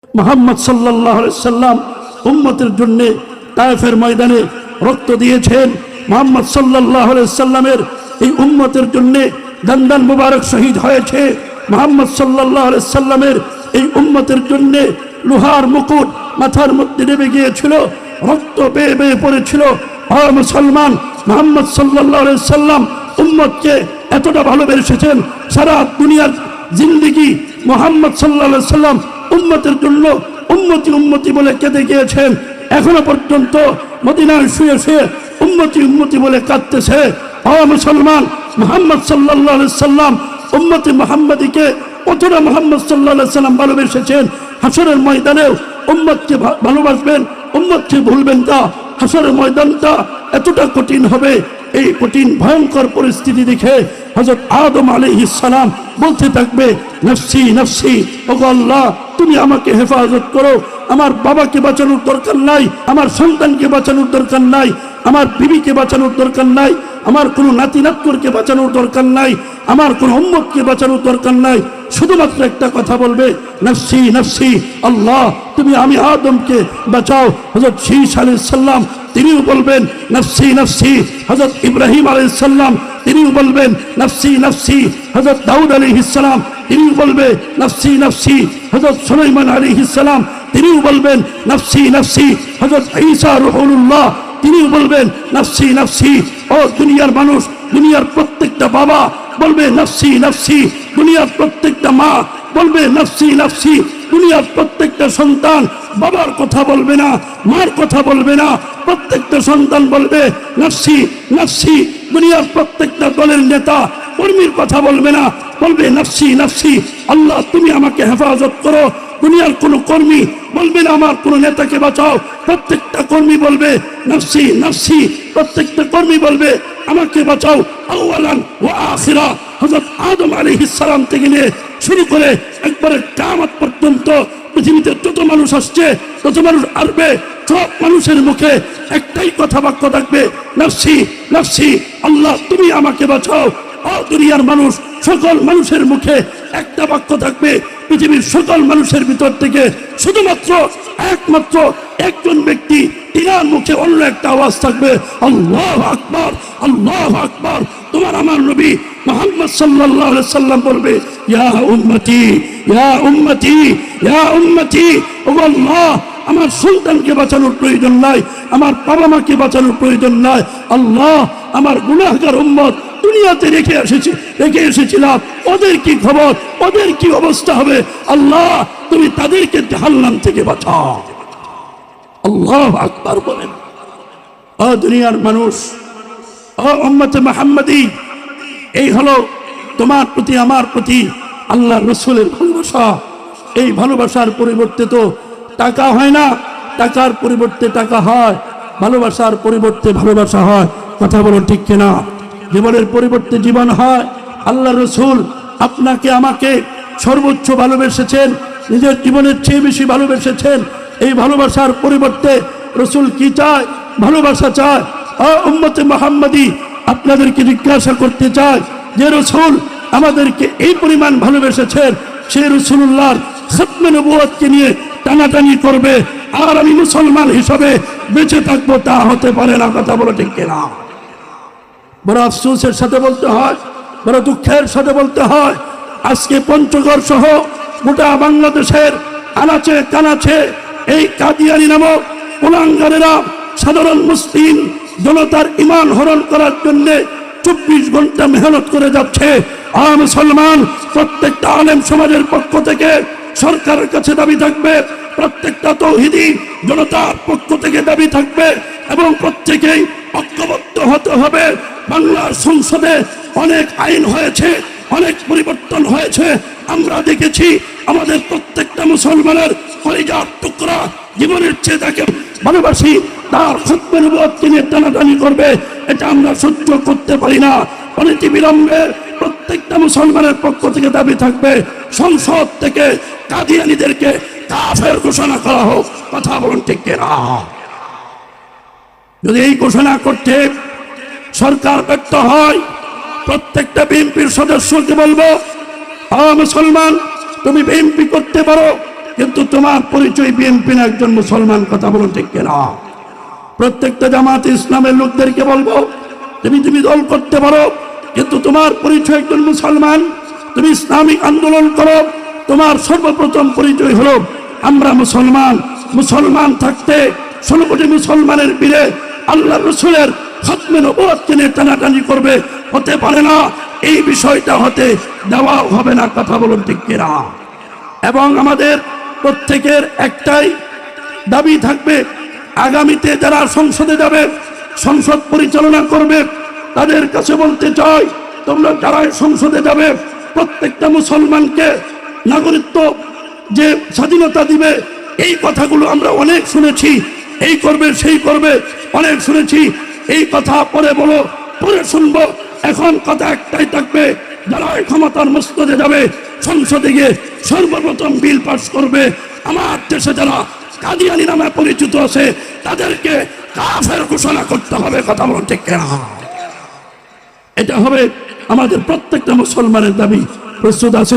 মুহাম্মদ সাল্লাল্লাহু আলাইহি সাল্লাম উম্মতের জন্য তায়েফের ময়দানে রক্ত দিয়েছেন। মুহাম্মদ সাল্লাল্লাহু আলাইহি সাল্লামের এই উম্মতের জন্য দন্দন মুবারক শহীদ হয়েছে। মুহাম্মদ সাল্লাল্লাহু আলাইহি সাল্লামের এই উম্মতের জন্য লোহার মুকুট মাথার মধ্যে নেমে গিয়েছিল, রক্ত বেয়ে বেয়ে পড়েছিল। মুসলমান, মুহাম্মদ সাল্লাল্লাহু আলাইহি সাল্লাম উম্মতকে এতটা ভালোবেসেছেন, সারা দুনিয়ার জিন্দেগি মুহাম্মদ সাল্লাল্লাহু আলাইহি সাল্লাম উম্মতের জন্য উম্মতি উম্মতি বলে কেঁদে গিয়েছেন। এখনো পর্যন্ত মদিনায় শুয়ে শুয়ে উম্মতি উম্মতি বলে কাঁদতেছে। মুসলমান, মুহাম্মদ সাল্লাল্লাহু আলাইহি সাল্লাম উম্মতি মুহাম্মাদিকে কতটা মুহাম্মদ সাল্লাল্লাহু আলাইহি সাল্লাম ভালোবেসেছেন। হাসরের ময়দানেও উম্মতকে ভালোবাসবেন, উম্মতকে ভুলবেন না। হাসরের ময়দানটা এতটা কঠিন হবে, এই কঠিন ভয়ঙ্কর পরিস্থিতি দেখে হযরত আদম আলাইহিস সালাম বলতে থাকবে, নফসি নফসি, ওগো আল্লাহ তুমি আমাকে হেফাজত করো। আমার বাবাকে বাঁচানোর দরকার নাই, আমার সন্তানকে বাঁচানোর দরকার নাই, আমার বিবিকে বাঁচানোর দরকার নাই, আমার কোনো নাতি নাতকুরকে বাঁচানোর দরকার নাই, আমার কোনো উম্মতকে বাঁচানোর দরকার নাই। শুধুমাত্র একটা কথা বলবে, নফসি নফসি, আল্লাহ তুমি আমি আদমকে বাঁচাও। হযরত শীশ আলাইহিস সালাম তিনিও বলবেন নফসি নফসি। হযরত ইব্রাহিম আলাইহিস সালাম তিনিও বলবেন নফসি নফসি। হযরত দাউদ আলাইহিস সালাম তিনিও বলবে নফসি নফসি। হযরত সুলাইমান আলাইহিস সালাম তিনিও বলবেন নফসি নফসি। হযরত ঈসা রূহুল্লাহ তিনিও বলবেন নফসি নফসি। ও দুনিয়ার মানুষ, দুনিয়ার প্রত্যেকটা বাবা বলবে নফসি নফসি, দুনিয়ার প্রত্যেকটা মা বলবে নফসি নফসি, দুনিয়ার প্রত্যেকটা সন্তান বাবার কথা বলবে না, মার কথা বলবে না, প্রত্যেকটা সন্তান বলবে নফসি নফসি। দুনিয়ার প্রত্যেকটা দলের নেতা কর্মীর কথা বলবে না, বলবে নফসি নফসি, আল্লাহ তুমি আমাকে হেফাজত করো। দুনিয়ার কোন কর্মী বলবে না আমার কোন নেতাকে বাঁচাও, প্রত্যেকটা কর্মী বলবে নফসি নফসি, প্রত্যেকটা কর্মী বলবে আমাকে বাঁচাও। আউয়ালান ওয়া আখিরা, হযরত আদম আলাইহিস সালাম থেকে নিয়ে শুরু করে একবারে কিয়ামত পর্যন্ত পৃথিবীতে যত মানুষ আসছে, যত মানুষ আসবে, সব মানুষের মুখে একটাই কথা বাক্য থাকবে, নফসি নফসি, আল্লাহ তুমি আমাকে বাঁচাও। দুনিয়ার মানুষ, সকল মানুষের মুখে একটা বাক্য থাকবে। পৃথিবীর সকল মানুষের ভিতর থেকে শুধুমাত্র একমাত্র একজন ব্যক্তি, তিনার মুখে অন্য একটা আওয়াজ থাকবে, আল্লাহু আকবার আল্লাহু আকবার। তোমার আমার নবী মুহাম্মদ সাল্লাল্লাহু আলাইহি সাল্লাম বলবে, ইয়া উম্মতি ইয়া উম্মতি ইয়া উম্মতি, ও আল্লাহ আমার সন্তানকে বাঁচানোর প্রয়োজন নাই, আমার বাবা মাকে বাঁচানোর প্রয়োজন নাই। আল্লাহ আমার গুনাহগার উম্মত দুনিয়াতে রেখে এসেছিলাম, ওদের কি খবর, ওদের কি অবস্থা হবে, আল্লাহ তুমি তাদেরকে জাহান্নাম থেকে বাঁচাও। আল্লাহু আকবার বলেন। ও দুনিয়ার মানুষ, ও উম্মতে মুহাম্মাদি, এই হলো তোমার প্রতি আমার প্রতি আল্লাহর রাসূলের ভালোবাসা। এই ভালোবাসার পরিবর্তে তো টাকা হয় না, টাকার পরিবর্তে টাকা হয়, ভালোবাসার পরিবর্তে ভালোবাসা হয়। কথা বলো ঠিক কিনা? জীবনের পরিবর্তে জীবন হয়। আল্লাহ রাসূল আপনাকে আমাকে সর্বোচ্চ ভালোবেসেছেন, নিজের জীবনের চেয়ে বেশি ভালোবেসেছেন। এই ভালোবাসার পরিবর্তে রাসূল কি চায়? ভালোবাসা চায়। উম্মতে মুহাম্মাদি আপনাদেরকে জিজ্ঞাসা করতে চায়, যে রাসূল আমাদেরকে এই পরিমাণ ভালোবেসেছেন, সেই রাসূলুল্লাহর খাতমে নবুয়তকে নিয়ে টানাটানি করবে আর আমি মুসলমান হিসাবে বেঁচে থাকবো, তা হতে পারে না। কথা বলো ঠিক কিনা? বড় আফসোসের সাথে বলতে হয়, বড় দুঃখের সাথে বলতে হয়, আজকে পঞ্চগড় সহ গোটা বাংলাদেশের আনাচে কানাচে এই কাদিয়ানি নামক কুলাঙ্গারেরা সাধারণ মুসলিম জনতার ঈমান হরণ করার জন্য 24 ঘন্টা মেহনত করে যাচ্ছে। মুসলমান, প্রত্যেকটা আলেম সমাজের পক্ষ থেকে সরকারের কাছে দাবি থাকবে, প্রত্যেকটা তাওহীদি জনতার পক্ষ থেকে দাবি থাকবে, এবং প্রত্যেকেই ঐক্যবদ্ধ হতে হবে। বাংলার সংসদে অনেক আইন হয়েছে, অনেক পরিবর্তন হয়েছে, আমরা দেখেছি। আমাদের প্রত্যেকটা মুসলমানের কলিজার টুকরা জীবনের চেয়ে তাকে ভালোবাসি, তার খাতমে নবুয়তকে নিয়ে টানাটানি করবে, এটা আমরা সহ্য করতে পারি না। অনতি বিলম্বে প্রত্যেকটা মুসলমানের পক্ষ থেকে দাবি থাকবে, সংসদ থেকে কাদিয়ানীদেরকে কাফের ঘোষণা করা হোক। কথা বলুন ঠিক কিনা? যদি এই ঘোষণা করতে সরকার ব্যর্থ হয়, প্রত্যেকটা বিএনপির সদস্যকে বলবো, মুসলমান তুমি বিএনপি করতে পারো, কিন্তু তোমার পরিচয় বিএনপি না একজন মুসলমান। কথা বলুন ঠিক কিনা? প্রত্যেকটা জামাত ইসলামের লোকদেরকে বলবো, তুমি দল করতে পারো, কিন্তু তোমার পরিচয় একজন মুসলমান। তুমি ইসলামিক আন্দোলন করো, তোমার সর্বপ্রথম পরিচয় হলো আমরা মুসলমান। মুসলমান থাকতে 16 কোটি মুসলমানের বীরে আল্লাহ রসুলের খতমে নবুয়ত কিনে টানাটানি করবে, হতে পারে না। এই বিষয়টা হতে দেওয়া হবে না। কথা বলুন ঠিক কিনা? এবং আমাদের প্রত্যেকের একটাই দাবি থাকবে, আগামীতে যারা সংসদে যাবে, সংসদ পরিচালনা করবে, তাদের কাছে বলতে চাই, তোমরা যারা সংসদে যাবে প্রত্যেকটা মুসলমানকে নাগরিকত্ব যে স্বাধীনতা দিবে, এই কথাগুলো আমরা অনেক শুনেছি। এই করবে সেই করবে অনেক শুনেছি। এই কথা পরে বলো, পরে শুনবো। এখন কথা একটাই থাকবে, যারা ক্ষমতার মসনদে যাবে, সংসদে গিয়ে সর্বপ্রথম বিল পাস করবে, আমার দেশে যারা কাদিয়ানি নামে পরিচিত আছে তাদেরকে কাফের ঘোষণা করতে হবে। কথা বলুন ঠিক কিনা? এটা হবে আমাদের প্রত্যেকটা মুসলমানের দাবি। প্রস্তুত আছে?